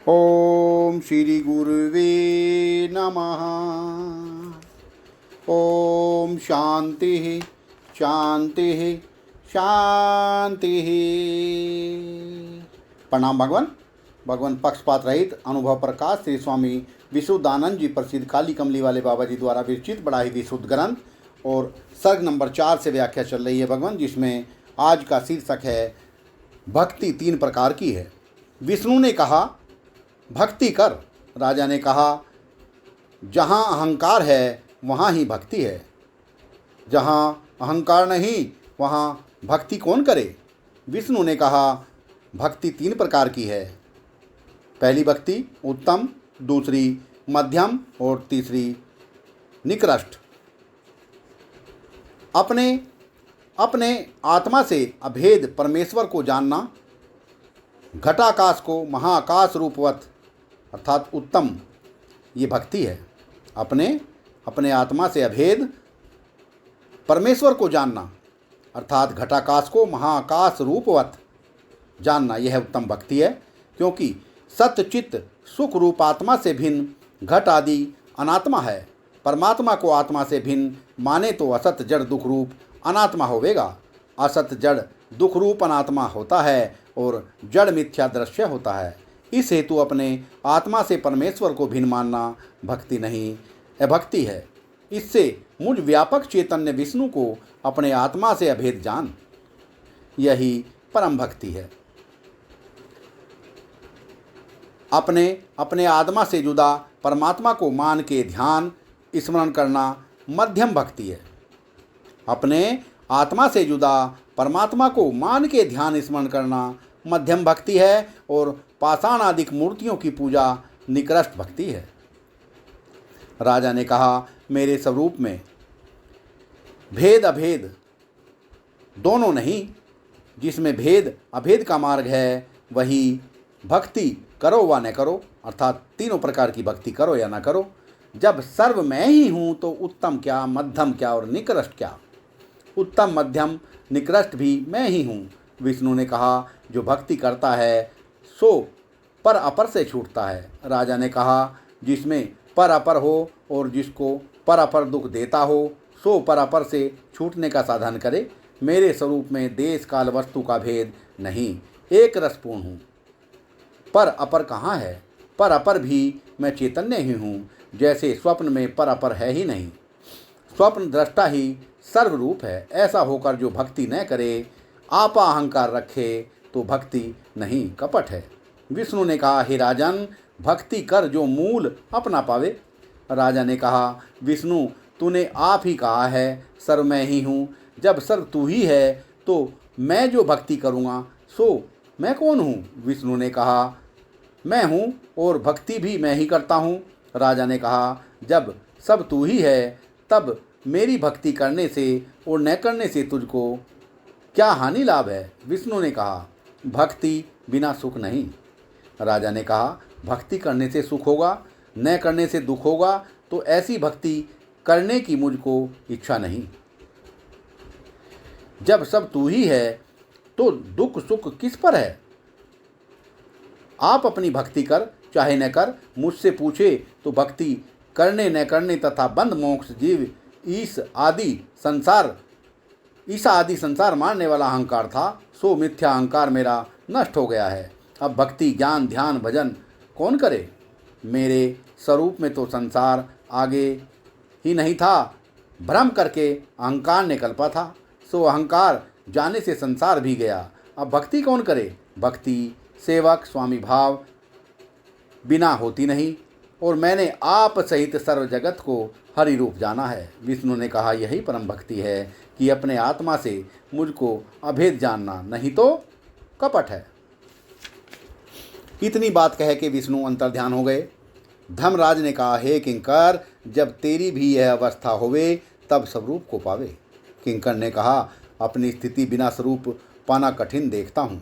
ओम श्री गुरुवे नमः। ओम शांति शांति शांति। प्रणाम भगवान। भगवान पक्षपात रहित अनुभव प्रकाश श्री स्वामी विशुद्धानंद जी प्रसिद्ध काली कमली वाले बाबा जी द्वारा विरचित बड़ा ही विशुद्ध ग्रंथ और सर्ग नंबर 4 से व्याख्या चल रही है भगवान, जिसमें आज का शीर्षक है भक्ति 3 प्रकार की है। विष्णु ने कहा भक्ति कर। राजा ने कहा जहाँ अहंकार है वहाँ ही भक्ति है, जहाँ अहंकार नहीं वहाँ भक्ति कौन करे। विष्णु ने कहा भक्ति 3 प्रकार की है। पहली भक्ति उत्तम, दूसरी मध्यम और तीसरी निकृष्ट। अपने अपने आत्मा से अभेद परमेश्वर को जानना, घटाकाश को महाकाश रूपवत अर्थात उत्तम, ये भक्ति है। अपने आत्मा से अभेद परमेश्वर को जानना अर्थात घटाकाश को महाकाश रूपवत जानना, यह उत्तम भक्ति है। क्योंकि सत्चित्त सुख रूप आत्मा से भिन्न घट आदि अनात्मा है। परमात्मा को आत्मा से भिन्न माने तो असत जड़ दुख रूप अनात्मा होवेगा। असत जड़ दुख रूप अनात्मा होता है और जड़ मिथ्या दृश्य होता है। इस हेतु अपने आत्मा से परमेश्वर को भिन्न मानना भक्ति नहीं, अभक्ति है। इससे मुझ व्यापक चैतन्य विष्णु को अपने आत्मा से अभेद जान, यही परम भक्ति है। अपने आत्मा से जुदा परमात्मा को मान के ध्यान स्मरण करना मध्यम भक्ति है। अपने आत्मा से जुदा परमात्मा को मान के ध्यान स्मरण करना मध्यम भक्ति है और पाषाण आदि मूर्तियों की पूजा निकृष्ट भक्ति है। राजा ने कहा मेरे स्वरूप में भेद अभेद दोनों नहीं, जिसमें भेद अभेद का मार्ग है वही भक्ति करो व न करो, अर्थात 3 प्रकार की भक्ति करो या न करो। जब सर्व मैं ही हूँ तो उत्तम क्या, मध्यम क्या और निकृष्ट क्या। उत्तम मध्यम निकृष्ट भी मैं ही हूँ। विष्णु ने कहा जो भक्ति करता है सो पर अपर से छूटता है। राजा ने कहा जिसमें पर अपर हो और जिसको पर अपर दुख देता हो सो पर अपर से छूटने का साधन करे। मेरे स्वरूप में देश काल वस्तु का भेद नहीं, एक रसपूर्ण हूँ। पर अपर कहाँ है? पर अपर भी मैं चैतन्य ही हूँ। जैसे स्वप्न में पर अपर है ही नहीं, स्वप्न दृष्टा ही सर्वरूप है। ऐसा होकर जो भक्ति न करे, आपा अहंकार रखे तो भक्ति नहीं, कपट है। विष्णु ने कहा हे राजन भक्ति कर जो मूल अपना पावे। राजा ने कहा विष्णु तूने आप ही कहा है सर्व मैं ही हूँ। जब सर्व तू ही है तो मैं जो भक्ति करूँगा सो मैं कौन हूँ? विष्णु ने कहा मैं हूँ और भक्ति भी मैं ही करता हूँ। राजा ने कहा जब सब तू ही है तब मेरी भक्ति करने से और न करने से तुझको क्या हानि लाभ है? विष्णु ने कहा भक्ति बिना सुख नहीं। राजा ने कहा भक्ति करने से सुख होगा, न करने से दुख होगा, तो ऐसी भक्ति करने की मुझको इच्छा नहीं। जब सब तू ही है तो दुख सुख किस पर है? आप अपनी भक्ति कर चाहे न कर। मुझसे पूछे तो भक्ति करने न करने तथा बंध मोक्ष जीव ईसा आदि संसार मारने वाला अहंकार था, सो मिथ्या अहंकार मेरा नष्ट हो गया है। अब भक्ति ज्ञान ध्यान भजन कौन करे? मेरे स्वरूप में तो संसार आगे ही नहीं था, भ्रम करके अहंकार ने कल्पा था, सो अहंकार जाने से संसार भी गया। अब भक्ति कौन करे? भक्ति सेवक स्वामी भाव बिना होती नहीं, और मैंने आप सहित सर्व जगत को हरि रूप जाना है। विष्णु ने कहा यही परम भक्ति है कि अपने आत्मा से मुझको अभेद जानना, नहीं तो कपट है। इतनी बात कह के विष्णु अंतर्ध्यान हो गए। धर्मराज ने कहा हे किंकर जब तेरी भी यह अवस्था होवे तब स्वरूप को पावे। किंकर ने कहा अपनी स्थिति बिना स्वरूप पाना कठिन देखता हूँ,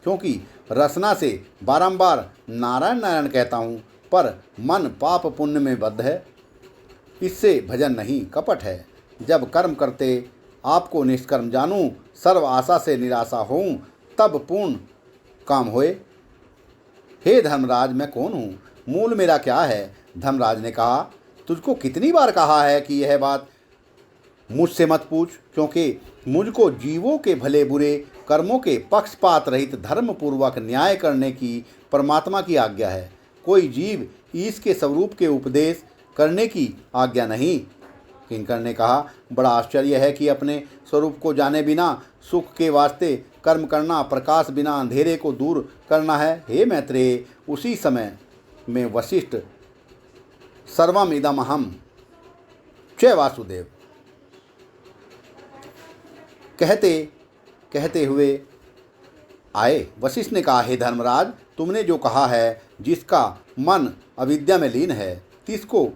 क्योंकि रसना से बारंबार नारायण नारायण कहता हूँ, पर मन पाप पुण्य में बद्ध है। इससे भजन नहीं, कपट है। जब कर्म करते आपको निष्कर्म जानूं, सर्व आशा से निराशा होऊं, तब पूर्ण काम होए। हे धर्मराज, मैं कौन हूँ, मूल मेरा क्या है? धर्मराज ने कहा, तुझको कितनी बार कहा है कि यह बात मुझसे मत पूछ, क्योंकि मुझको जीवों के भले बुरे कर्मों के पक्षपात रहित धर्मपूर्वक न्याय करने की परमात्मा की आज्ञा है। कोई जीव ईश के स्वरूप के उपदेश करने की आज्ञा नहीं। किंकर ने कहा, बड़ा आश्चर्य है कि अपने स्वरूप को जाने बिना सुख के वास्ते कर्म करना प्रकाश बिना अंधेरे को दूर करना है। हे मैत्रेय, उसी समय में वशिष्ठ सर्वम इदम अहम च वासुदेव कहते हुए आए। वशिष्ठ ने कहा, हे धर्मराज, तुमने जो कहा है, जिसका मन अविद्या में लीन है तिसको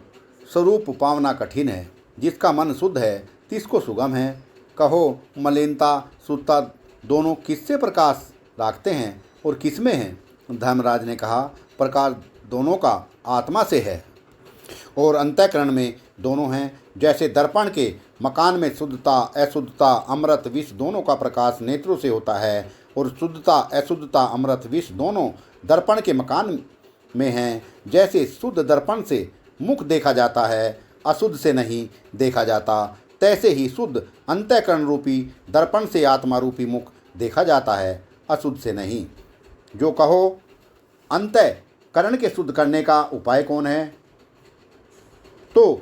स्वरूप पावना कठिन है, जिसका मन शुद्ध है तिसको सुगम है। कहो, मलिनता शुद्धता दोनों किससे प्रकाश रखते हैं और किसमें हैं? धर्मराज ने कहा, प्रकाश दोनों का आत्मा से है और अंतःकरण में दोनों हैं। जैसे दर्पण के मकान में शुद्धता अशुद्धता अमृत विष दोनों का प्रकाश नेत्रों से होता है और शुद्धता अशुद्धता अमृत विष दोनों दर्पण के मकान में हैं। जैसे शुद्ध दर्पण से मुख देखा जाता है, अशुद्ध से नहीं देखा जाता, तैसे ही शुद्ध अंतःकरण रूपी दर्पण से आत्मा रूपी मुख देखा जाता है, अशुद्ध से नहीं। जो कहो, अंतःकरण के शुद्ध करने का उपाय कौन है? तो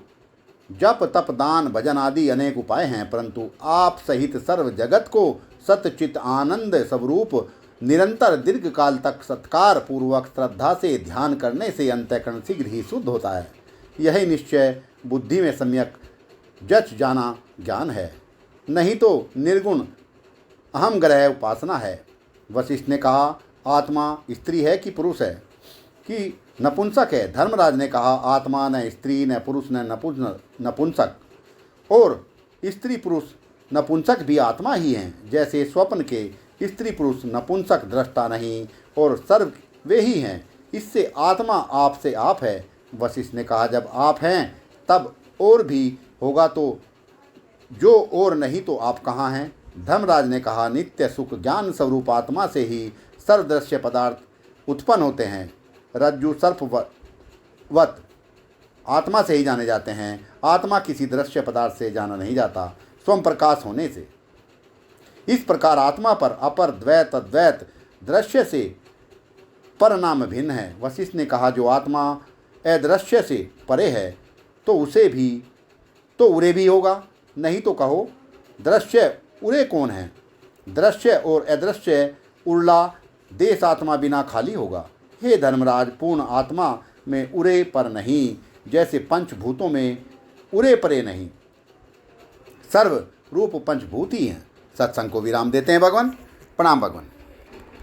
जप तप दान भजन आदि अनेक उपाय हैं, परंतु आप सहित सर्व जगत को सतचित आनंद स्वरूप निरंतर दीर्घ काल तक सत्कार पूर्वक श्रद्धा से ध्यान करने से अंतःकरण शीघ्र ही शुद्ध होता है। यही निश्चय बुद्धि में सम्यक जच जाना ज्ञान है, नहीं तो निर्गुण अहम ग्रह उपासना है। वशिष्ठ ने कहा, आत्मा स्त्री है कि पुरुष है कि नपुंसक है? धर्मराज ने कहा, आत्मा न स्त्री न पुरुष न नपुंसक, और स्त्री पुरुष नपुंसक भी आत्मा ही हैं। जैसे स्वप्न के स्त्री पुरुष नपुंसक दृष्टा नहीं और सर्व वे ही हैं, इससे आत्मा आप से आप है। वशिष्ठ ने कहा, जब आप हैं तब और भी होगा, तो जो और नहीं तो आप कहाँ हैं? धर्मराज ने कहा, नित्य सुख ज्ञान स्वरूप आत्मा से ही सर्वदृश्य पदार्थ उत्पन्न होते हैं। रज्जु सर्पवत आत्मा से ही जाने जाते हैं। आत्मा किसी दृश्य पदार्थ से जाना नहीं जाता, स्वयं प्रकाश होने से। इस प्रकार आत्मा पर अपर द्वैत अद्वैत दृश्य से परनाम भिन्न है। वशिष्ठ ने कहा, जो आत्मा अदृश्य से परे है तो उरे भी होगा, नहीं तो कहो, दृश्य उरे कौन है? दृश्य और अदृश्य उर्ला देश आत्मा बिना खाली होगा। हे धर्मराज, पूर्ण आत्मा में उरे पर नहीं, जैसे पंचभूतों में उरे परे नहीं, सर्व रूप पंचभूत ही हैं। सत्संग को विराम देते हैं भगवान। प्रणाम भगवान।